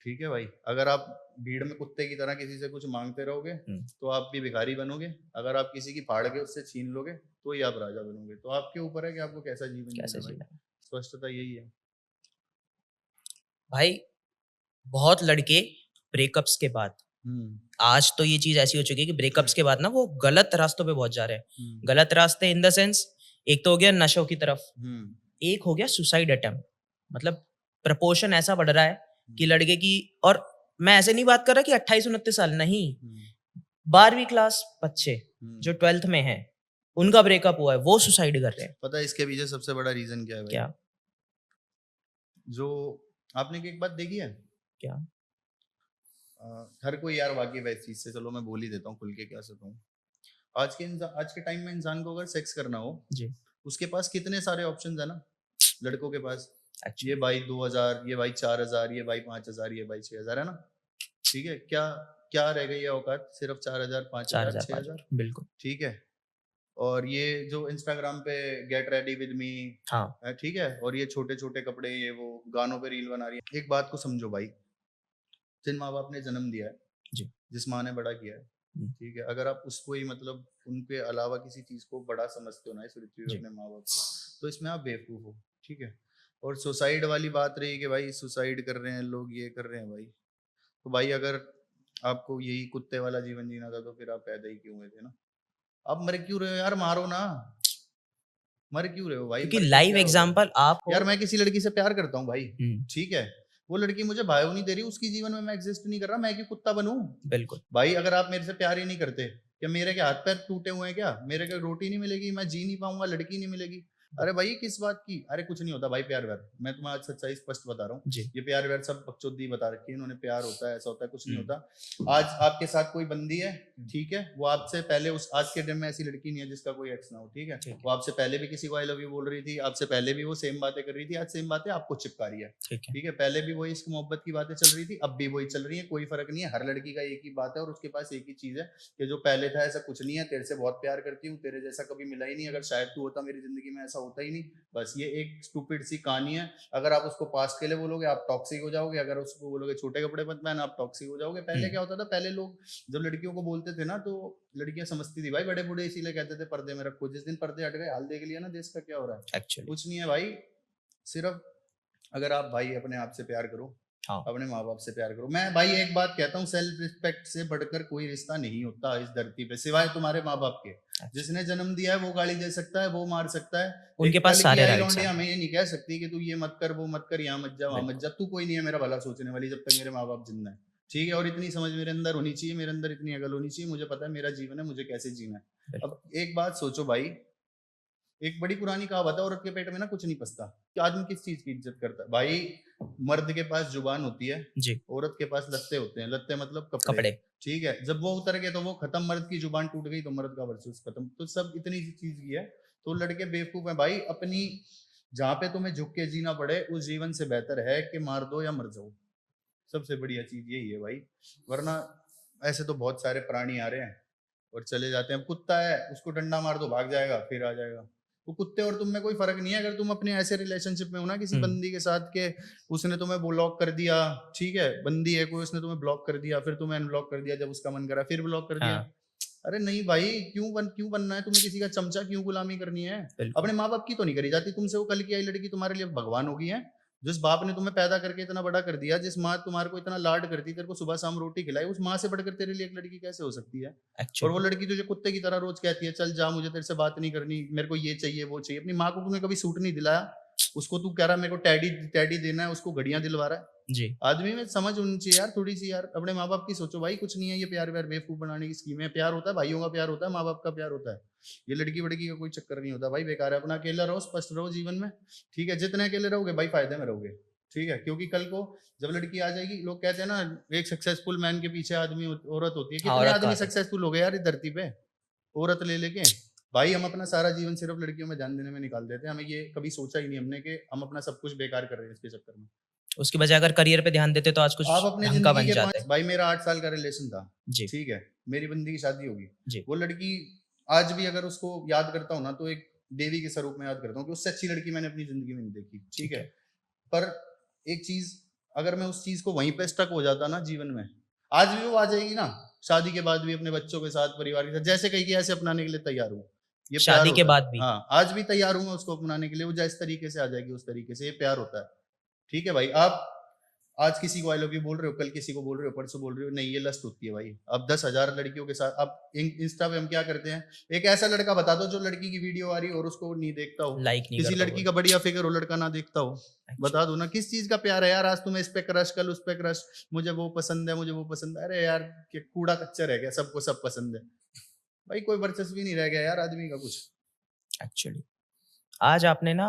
ठीक है भाई। अगर आप भीड़ में कुत्ते की तरह किसी से कुछ मांगते रहोगे, हुँ, तो आप भी भिखारी बनोगे। अगर आप किसी की फाड़ के उससे छीन लोगे, तो ही आप राजा बनोगे। तो आपके ऊपर है कि आपको कैसा जीवन जीना कैसे है भाई। जीना है। स्पष्टता यही है। भाई, बहुत लड़के ब्रेकअप्स के बाद हम्म। आज तो ये चीज़ ऐसी हो चुकी है कि ब्रेकअप्स के बाद ना वो गलत रास्तों पे बहुत जा रहे हैं। हम्म। गलत रास्ते इन द सेंस एक तो हो गया नशों की तरफ, हम्म। एक हो गया सुसाइड अटेम्प्ट। मतलब प्रपोर्शन ऐसा बढ़ रहा है कि हम्म। लड़के की और मैं ऐसे नहीं बात कर रहा कि 28-29 साल नहीं, हम्म। 12वीं क्लास बच्चे जो हम्म। 12th में हैं, उनका ब्रेकअप हुआ है, वो सुसाइड कर रहे हैं। पता है इसके पीछे सबसे बड़ा रीजन क्या है भाई? क्या? जो आपने की एक बात देखी है, क्या? हर कोई यार वाकिफ है इस चीज से, चलो मैं बोल ही देता हूँ खुल के, क्या सकता हूँ। आज के टाइम में इंसान को अगर सेक्स करना हो, जी, उसके पास कितने सारे ऑप्शंस है ना। लड़कों के पास। एक्चुअली ये भाई 2000, ये भाई 4000, ये भाई 5000, ये भाई 6000, है ना? ठीक है, क्या क्या रह गई है औकात? सिर्फ 4000, 5000, 4000 6000। 5000 बिल्कुल। ठीक है, और ये जो इंस्टाग्राम पे गेट रेडी विद मी, हाँ ठीक है, और ये छोटे छोटे कपड़े, ये वो गानों पे रील बना रही है। एक बात को समझो भाई, जिन माँ बाप ने जन्म दिया है, जी। जिस माँ ने बड़ा किया है, ठीक है, अगर आप उसको ही मतलब उनके अलावा किसी चीज को बड़ा समझते हो ना इस पृथ्वी पे, जी। अपने माँ बाप को, तो इसमें आप बेवकूफ हो। ठीक है, और सुसाइड वाली बात रही कि भाई सुसाइड कर रहे हैं लोग, ये कर रहे हैं भाई, तो भाई अगर आपको यही कुत्ते वाला जीवन जीना था तो फिर आप पैदा ही क्यों हुए थे ना? आप मर क्यों रहे हो यार? मारो ना, मर क्यों रहे हो भाई? क्योंकि मर के लाइव क्या होगा एग्जांपल आप हो। यार? मैं किसी लड़की से प्यार करता हूँ भाई, हम्म, ठीक है, वो लड़की मुझे बायो नहीं दे रही, उसकी जीवन में मैं एग्जिस्ट नहीं कर रहा, मैं क्यों कुत्ता बनूं? बिल्कुल भाई अगर आप मेरे से प्यार ही नहीं करते, क्या मेरे क्या हाथ पैर टूटे हुए हैं क्या? मेरे क्या रोटी नहीं मिलेगी, मैं जी नहीं पाऊंगा, लड़की नहीं मिलेगी? अरे भाई किस बात की? अरे कुछ नहीं होता भाई प्यार व्यार, मैं तुम्हें आज सच्चाई स्पष्ट बता रहा हूँ। जी। ये प्यार व्यार सब बकचोदी बता रखी है इन्होंने, प्यार होता है, ऐसा होता है, कुछ नहीं हम्म, होता। आज आपके साथ कोई बंदी है, ठीक है, वो आपसे पहले उस आज के दिन में ऐसी लड़की नहीं है जिसका कोई एक्स ना हो, ठीक है, ठीक है। वो आपसे पहले भी किसी को आई लव यू बोल रही थी, आपसे पहले भी वो सेम बातें कर रही थी, आज सेम बातें आपको चिपका रही है, ठीक है। ठीक है, पहले भी वही इश्क मोहब्बत की बातें चल रही थी, अब भी वही चल रही है, कोई फर्क नहीं है, हर लड़की का एक ही बात है और उसके पास एक ही चीज है कि जो पहले था ऐसा कुछ नहीं है, तेरे से बहुत प्यार करती हूँ, तेरे जैसा कभी मिला ही नहीं, अगर शायद तू होता मेरी जिंदगी में ऐसा होता ही नहीं। बस ये एक स्टूपिड सी कहानी है। अगर आप उसको पास्ट के लिए बोलोगे आप टॉक्सिक हो जाओगे, अगर उसको बोलोगे छोटे कपड़े मत पहन आप टॉक्सिक हो जाओगे। पहले क्या होता था, पहले लोग जब लड़कियों को बोलते थे ना तो लड़कियां समझती थी भाई बड़े बूढ़े इसीलिए कहते थे पर्दे में रखो, जिस दिन पर्दे हट गए हाल देख लिया ना देश का क्या हो रहा है। एक्चुअली कुछ नहीं है भाई, सिर्फ अगर आप भाई अपने आप से प्यार करो, हाँ अपने माँ बाप से प्यार करो। मैं भाई एक बात कहता हूँ, सेल्फ रिस्पेक्ट से बढ़कर कोई रिश्ता नहीं होता इस धरती पे सिवाय तुम्हारे माँ बाप के। जिसने जन्म दिया है वो गाली दे सकता है, वो मार सकता है, उनके पास सारे राइट्स हैं। हमें ये नहीं कह सकती कि तू ये मत कर, वो मत कर, यहाँ मत जा, वहां मत जा। तू कोई नहीं है मेरा भला सोचने वाली जब तक मेरे माँ बाप जिंदा है, ठीक है, और इतनी समझ मेरे अंदर होनी चाहिए, मेरे अंदर इतनी अकल होनी चाहिए, मुझे पता है मेरा जीवन है, मुझे कैसे जीना है। अब एक बात सोचो भाई, एक बड़ी पुरानी कहावत है, औरत के पेट में ना कुछ नहीं पसता, कि आदमी किस चीज की इज्जत करता है भाई? मर्द के पास जुबान होती है जी। औरत के पास लत्ते होते हैं, लत्ते मतलब कपड़े, कपड़े। ठीक है, जब वो उतर गए तो वो खत्म, मर्द की जुबान टूट गई तो मर्द का वर्चस्व खत्म। तो सब इतनी सी चीज की है, तो लड़के बेवकूफ है भाई। अपनी जहाँ पे तुम्हें झुक के जीना पड़े उस जीवन से बेहतर है कि मार दो या मर जाओ, सबसे बढ़िया चीज यही है भाई। वरना ऐसे तो बहुत सारे प्राणी आ रहे हैं और चले जाते हैं। अब कुत्ता है उसको डंडा मार दो भाग जाएगा फिर आ जाएगा, वो कुत्ते और तुम में कोई फर्क नहीं है। अगर तुम अपने ऐसे रिलेशनशिप में हो ना किसी बंदी के साथ के उसने तुम्हें ब्लॉक कर दिया, ठीक है, बंदी है कोई, उसने तुम्हें ब्लॉक कर दिया, फिर तुम्हें अनब्लॉक कर दिया, जब उसका मन करा फिर ब्लॉक कर दिया। अरे नहीं भाई, क्यों बनना है तुम्हें किसी का चमचा, क्यों गुलामी करनी है? अपने माँ बाप की तो नहीं करी जाती तुमसे, वो कल की आई लड़की तुम्हारे लिए भगवान होगी है। जिस बाप ने तुम्हें पैदा करके इतना बड़ा कर दिया, जिस माँ तुम्हारे को इतना लाड करती, तेरे को सुबह शाम रोटी खिलाई, उस माँ से बढ़कर तेरे लिए एक लड़की कैसे हो सकती है? और वो लड़की तुझे कुत्ते की तरह रोज कहती है चल जा, मुझे तेरे से बात नहीं करनी, मेरे को ये चाहिए वो चाहिए। अपनी माँ को तूने कभी सूट नहीं दिलाया, उसको तू कह रहा मेरे को टैडी देना है, उसको घड़ियां दिलवा रहा है जी। आदमी में समझ होनी चाहिए यार थोड़ी सी, यार अपने माँ बाप की सोचो भाई। कुछ नहीं है ये प्यार व्यार बेवकूफ बनाने की स्कीम है। प्यार होता है भाइयों का, प्यार होता है माँ बाप का, प्यार होता है। ये लड़की वड़की का कोई चक्कर नहीं होता भाई, बेकार है। अपना अकेला रहो, स्पष्ट रहो जीवन में, ठीक है, जितने अकेले रहोगे भाई फायदे में रहोगे, ठीक है, क्योंकि कल को जब लड़की आ जाएगी, लोग कहते हैं ना एक सक्सेसफुल मैन के पीछे आदमी औरत होती है। कितने आदमी सक्सेसफुल हो गए यार इस धरती पे औरत ले लेके। भाई हम अपना सारा जीवन सिर्फ लड़कियों में ध्यान देने में निकाल देते हैं, हमें ये कभी सोचा ही नहीं हमने कि हम अपना सब कुछ बेकार कर रहे हैं इसके चक्कर में। उसकी बजाय अगर करियर पे ध्यान देते तो आज कुछ आप अपने ढंग का बन जिंदगी के जाते। भाई मेरा 8 साल का रिलेशन था जी, ठीक है, मेरी बंदी की शादी होगी जी। वो लड़की आज भी अगर उसको याद करता हूँ ना तो एक देवी के स्वरूप में याद करता हूँ कि उससे अच्छी लड़की मैंने अपनी जिंदगी में नहीं देखी, ठीक है। पर एक चीज, अगर मैं उस चीज को वहीं पे स्टक हो जाता ना जीवन में, आज भी वो आ जाएगी ना शादी के बाद भी अपने बच्चों के साथ, परिवार के साथ, जैसे कहीं ऐसे अपनाने के लिए तैयार हूँ, ये शादी के बाद भी, हाँ आज भी तैयार हूँ मैं उसको अपनाने के लिए, वो जिस तरीके से आ जाएगी उस तरीके से, ये प्यार होता है, ठीक है भाई। आप आज किसी को आई लव यू बोल रहे हो, कल किसी को बोल रहे हो, परसों बोल रहे हो, नहीं ये लस्ट होती है भाई। अब 10,000 लड़कियों के साथ, अब इंस्टा पे हम क्या करते हैं, एक ऐसा लड़का बता दो जो लड़की की वीडियो आ रही हो और उसको नहीं देखता हो, लाइक नहीं किसी लड़की का बढ़िया फिगर हो लड़का ना देखता हो, बता दो ना किस चीज का प्यार है यार। आज तुम्हें इस पे क्रश, कल उस पे क्रश, मुझे वो पसंद है, मुझे वो पसंद है। अरे यार कूड़ा कच्चा रह गया, सबको सब पसंद है भाई, कोई वर्चस्व नहीं रह गया यार आदमी का कुछ। एक्चुअली आज आपने ना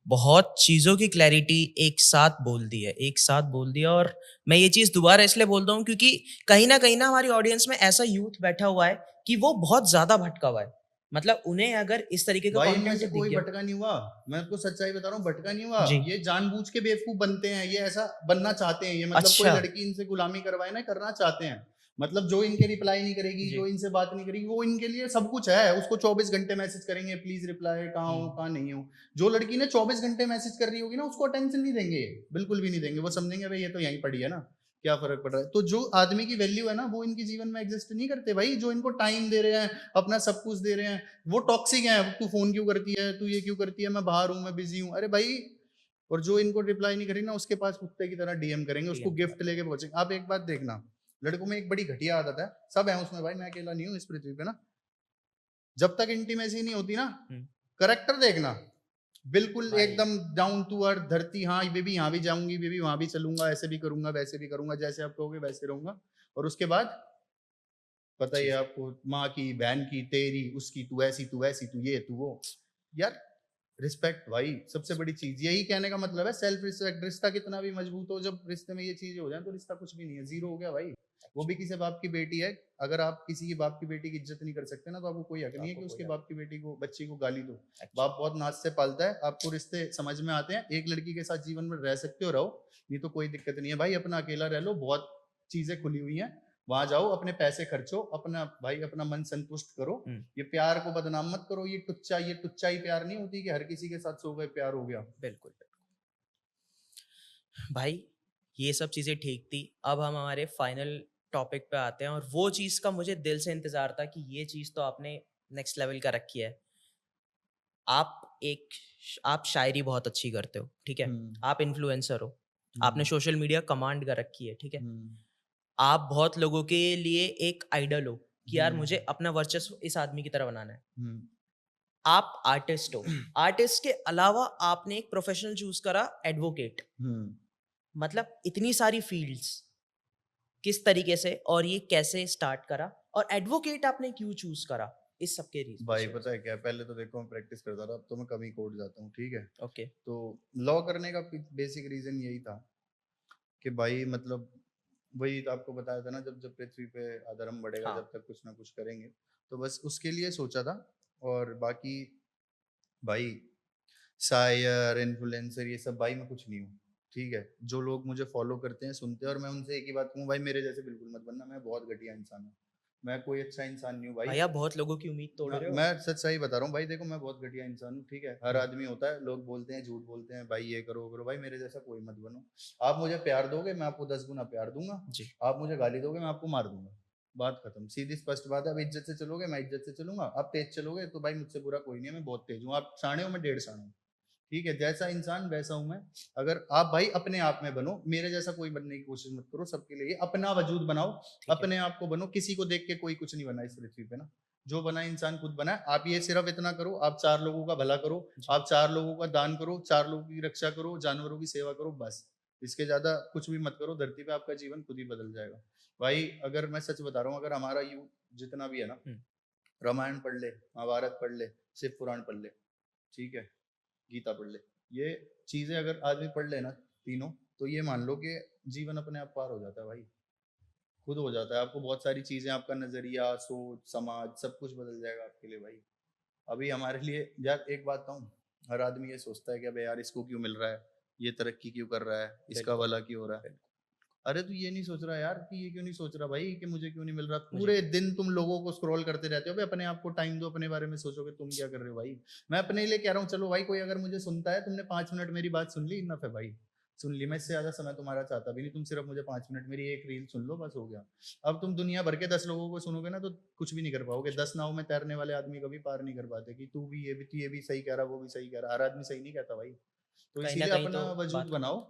बहुत चीज़ों की क्लैरिटी एक साथ बोल दी है, एक साथ बोल दिया। और मैं ये चीज़ दोबारा इसलिए बोलता हूँ क्योंकि कहीं ना हमारी ऑडियंस में ऐसा यूथ बैठा हुआ है कि वो बहुत ज़्यादा भटका हुआ है। मतलब उन्हें अगर इस तरीके का भाई इनमें कंटेंट से दिख कोई गया भटका नहीं हुआ, मैं आपको सच्चाई बता रहा हूँ, भटका नहीं हुआ। जी ये जानबूझ के बेवकूफ बनते हैं, ये ऐसा बनना चाहते हैं, ये मतलब कोई अच्छा लड़की इनसे गुलामी करवाए ना, करना चाहते हैं। मतलब जो इनके रिप्लाई नहीं करेगी, जी जो इनसे बात नहीं करेगी, वो इनके लिए सब कुछ है। उसको 24 घंटे मैसेज करेंगे, प्लीज रिप्लाई, कहाँ हो कहाँ नहीं हो। जो लड़की ने 24 घंटे मैसेज कर रही होगी ना, उसको अटेंशन नहीं देंगे, बिल्कुल भी नहीं देंगे। वो समझेंगे भाई ये तो यहीं पड़ी है ना, क्या फर्क पड़ रहा है। तो जो आदमी की वैल्यू है ना, वो इनके जीवन में एग्जिस्ट नहीं करते भाई। जो इनको टाइम दे रहे हैं, अपना सब कुछ दे रहे हैं, वो टॉक्सिक है। तू फोन क्यों करती है, तू ये क्यों करती है, मैं बाहर हूँ, मैं बिजी हूँ, अरे भाई। और जो इनको रिप्लाई नहीं करेगी ना, उसके पास कुत्ते की तरह डीएम करेंगे, उसको डीएम गिफ्ट लेके पहुंचेंगे। आप एक बात देखना, लड़कों में एक बड़ी घटिया आदत है, सब है उसमें भाई, मैं अकेला नहीं हूँ इस पृथ्वी पे ना। जब तक इंटीमेसी नहीं होती ना, करेक्टर देखना बिल्कुल भाई एकदम डाउन टू अर्थ, धरती, हाँ बेबी यहाँ भी जाऊंगी, बेबी वहां भी चलूंगा, ऐसे भी करूंगा, वैसे भी करूंगा, जैसे आप कहोगे वैसे रहूंगा। और उसके बाद पता ही है चीज आपको, माँ की, बहन की, तेरी, उसकी, तू ऐसी, तू वैसी, तू ये, तू वो। यार रिस्पेक्ट भाई सबसे बड़ी चीज, यही कहने का मतलब है, सेल्फ रिस्पेक्ट। रिश्ता कितना भी मजबूत हो, जब रिश्ते में ये चीजें हो जाए तो रिश्ता कुछ भी नहीं है, जीरो हो गया भाई। वो भी किसी बाप की बेटी है, अगर आप किसी की बाप की बेटी की इज्जत नहीं कर सकते ना, तो आपको कोई हक नहीं है आपको कि कोई उसके याद बाप की बेटी को, बच्ची को गाली दो। अच्छा बाप बहुत नाज से पालता है आपको, रिश्ते समझ में आते हैं। एक लड़की के साथ जीवन में रह सकते हो, रहो, नहीं तो कोई दिक्कत नहीं है भाई। अपना अकेला रह लो, बहुत चीजें खुली हुई हैं, वहां जाओ, अपने पैसे खर्चो, अपना भाई अपना मन संतुष्ट करो। ये प्यार को बदनाम मत करो, ये टुच्चा ही प्यार नहीं होती कि हर किसी के साथ सो गए प्यार हो गया। बिल्कुल भाई ये सब चीज़ें ठीक थी। अब हम हमारे फाइनल टॉपिक पे आते हैं और वो चीज़ का मुझे दिल से इंतज़ार था कि ये चीज़ तो आपने नेक्स्ट लेवल का रखी है। आप शायरी बहुत अच्छी करते हो, ठीक है? हम्म। आप इन्फ्लुएंसर हो, आपने हम्म। सोशल मीडिया कमांड कर रखी है, ठीक है? हम्म। आप बहुत लोगों के लिए एक आइडल हो कि यार मुझे हम्म। अपना वर्चस्व इस आदमी की तरह बनाना है। हम्म। आप आर्टिस्ट हो, आर्टिस्ट के अलावा आपने एक प्रोफेशनल चूज़ करा एडवोकेट। हम्म। मतलब इतनी सारी फील्ड्स किस तरीके से और ये कैसे स्टार्ट करा और एडवोकेट आपने क्यों चूज करा इस सब के भाई विषय में पता है क्या, पहले तो देखो मैं प्रैक्टिस करता था, अब तो मैं कम ही कोर्ट जाता हूँ, ठीक है। ओके तो लॉ करने का बेसिक रीजन यही था कि भाई मतलब, वही तो आपको बताया था ना, जब जब पृथ्वी पे अधर्म बढ़ेगा, हाँ जब तक कुछ ना कुछ करेंगे, तो बस उसके लिए सोचा था। और बाकी भाई शायर, इन्फ्लुएंसर, ये सब भाई मैं कुछ नहीं हूँ, ठीक है। जो लोग मुझे फॉलो करते हैं, सुनते हैं, और मैं उनसे एक ही बात कहूँ भाई, मेरे जैसे बिल्कुल मत बनना, मैं बहुत घटिया इंसान हूँ, मैं कोई अच्छा इंसान नहीं हूँ भाई। भाई आप बहुत लोगों की उम्मीद तोड़ रहे हो मैं सच सही बता रहा हूँ भाई, देखो मैं बहुत घटिया इंसान हूँ, ठीक है। हर हम्म, आदमी होता है, लोग बोलते हैं, झूठ बोलते हैं भाई, ये करो वो करो, भाई मेरे जैसा कोई मत बनो। आप मुझे प्यार दोगे, मैं आपको 10 गुना प्यार दूंगा। जी आप मुझे गाली दोगे, मैं आपको मार दूंगा। बात खत्म, सीधी स्पष्ट बात है। अब इज्जत से चलोगे, मैं इज्जत से चलूंगा। आप तेज चलोगे तो भाई मुझसे बुरा कोई नहीं है, मैं बहुत तेज हूँ। आप शाणे हो, मैं 1.5 शाणे हूँ, ठीक है। जैसा इंसान वैसा हूं मैं। अगर आप भाई अपने आप में बनो, मेरे जैसा कोई बनने की कोशिश मत करो। सबके लिए अपना वजूद बनाओ, ठीक है अपने आप को बनो। किसी को देख के कोई कुछ नहीं बना इस पृथ्वी पे ना, जो बना इंसान खुद बना है। आप ये सिर्फ इतना करो, आप 4 लोगों का भला करो, जी आप 4 लोगों का दान करो, 4 लोगों की रक्षा करो, जानवरों की सेवा करो, बस। इसके ज्यादा कुछ भी मत करो, धरती पे आपका जीवन खुद ही बदल जाएगा। भाई अगर मैं सच बता रहा हूँ, अगर हमारा यू जितना भी है ना, हम्म, रामायण पढ़ ले, महाभारत पढ़ ले, शिव पुराण पढ़ ले, ठीक है, गीता पढ़ ले, ये चीजें अगर आदमी पढ़ लेना तीनों, तो ये मान लो कि जीवन अपने आप पार हो जाता है भाई, खुद हो जाता है। आपको बहुत सारी चीजें, आपका नजरिया, सोच, समाज, सब कुछ बदल जाएगा आपके लिए भाई। अभी हमारे लिए यार एक बात कहूँ, हर आदमी ये सोचता है कि अबे यार इसको क्यों मिल रहा है, ये तरक्की क्यों कर रहा है, इसका बिल्कुल भला क्यों हो रहा है। बिल्कुल अरे तू ये नहीं सोच रहा यार कि ये क्यों नहीं सोच रहा भाई कि मुझे क्यों नहीं मिल रहा। मुझे पूरे दिन तुम लोगों को स्क्रॉल करते रहते हो भाई, अपने आप को टाइम दो, अपने बारे में सोचोगे तुम क्या कर रहे हो भाई। मैं अपने लिए कह रहा हूँ, चलो भाई कोई अगर मुझे सुनता है, तुमने 5 मिनट मेरी बात सुन ली, इनफ है भाई, सुन ली। मैं इससे ज्यादा समय तुम्हारा चाहता भी नहीं, तुम सिर्फ मुझे 5 मिनट मेरी एक रील सुन लो, बस हो गया। अब तुम दुनिया भर के 10 लोगों को सुनोगे ना, तो कुछ भी नहीं कर पाओगे। 10 नाव में तैरने वाले आदमी कभी पार नहीं कर पाते कि तू ये भी सही कह रहा, वो भी सही कह रहा। हर आदमी सही नहीं कहता भाई। तो कहीं ना इसीलिए कहीं तो अपना वजूद बात बनाओ,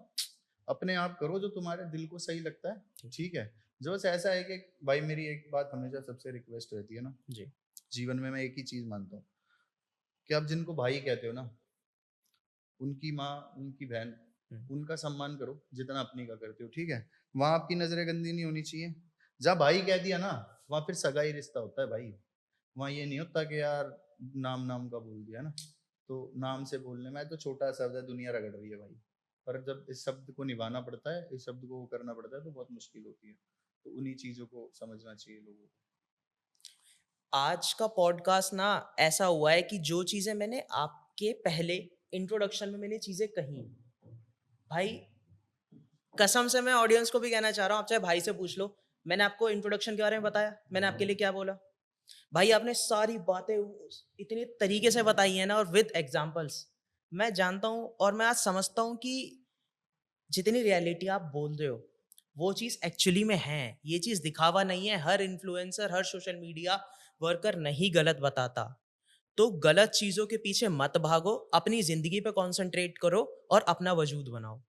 अपने आप करो जो तुम्हारे दिल को सही लगता है, ठीक ठीक है। जो बस ऐसा है कि भाई मेरी एक बात हमेशा सबसे रिक्वेस्ट रहती है ना, जी जीवन में मैं एक ही चीज मानता हूँ कि आप जिनको भाई कहते हो ना, उनकी माँ, उनकी बहन, हम्म, उनका सम्मान करो जितना अपनी का करते हो, ठीक है। वहां आपकी नजरें गंदी नहीं होनी चाहिए। जहाँ भाई कह दिया ना, वहां फिर सगाई रिश्ता होता है भाई। वहां ये नहीं होता कि यार नाम नाम का बोल दिया ना, तो नाम से बोलने में तो छोटा शब्द है, दुनिया रगड़ रही है भाई। पर जब इस शब्द को निभाना पड़ता है, इस शब्द को वो करना पड़ता है, तो बहुत मुश्किल होती है। तो उन्हीं चीजों को समझना चाहिए लोगों को। आज का पॉडकास्ट ना ऐसा हुआ है कि जो चीज़ें मैंने आपके पहले इंट्रोडक्शन में मैंने चीज़ें कही, भाई कसम से मैं ऑडियंस को भी कहना चाह रहा हूँ, आप चाहे भाई से पूछ लो, मैंने आपको इंट्रोडक्शन के बारे में बताया, मैंने आपके लिए क्या बोला? भाई आपने सारी बातें इतने तरीके से बताई हैं ना और विद एग्जांपल्स, मैं जानता हूँ और मैं आज समझता हूँ कि जितनी रियलिटी आप बोल रहे हो, वो चीज़ एक्चुअली में है। ये चीज़ दिखावा नहीं है, हर इन्फ्लुएंसर, हर सोशल मीडिया वर्कर नहीं गलत बताता। तो गलत चीज़ों के पीछे मत भागो, अपनी ज़िंदगी पे कॉन्संट्रेट करो और अपना वजूद बनाओ।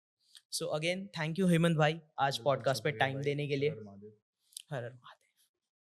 So again thank you Hemant भाई आज बिल्कुल पॉडकास्ट पे शुक्रिया टाइम भाई। देने के लिए। हर हर महादेव। हर हर महादेव।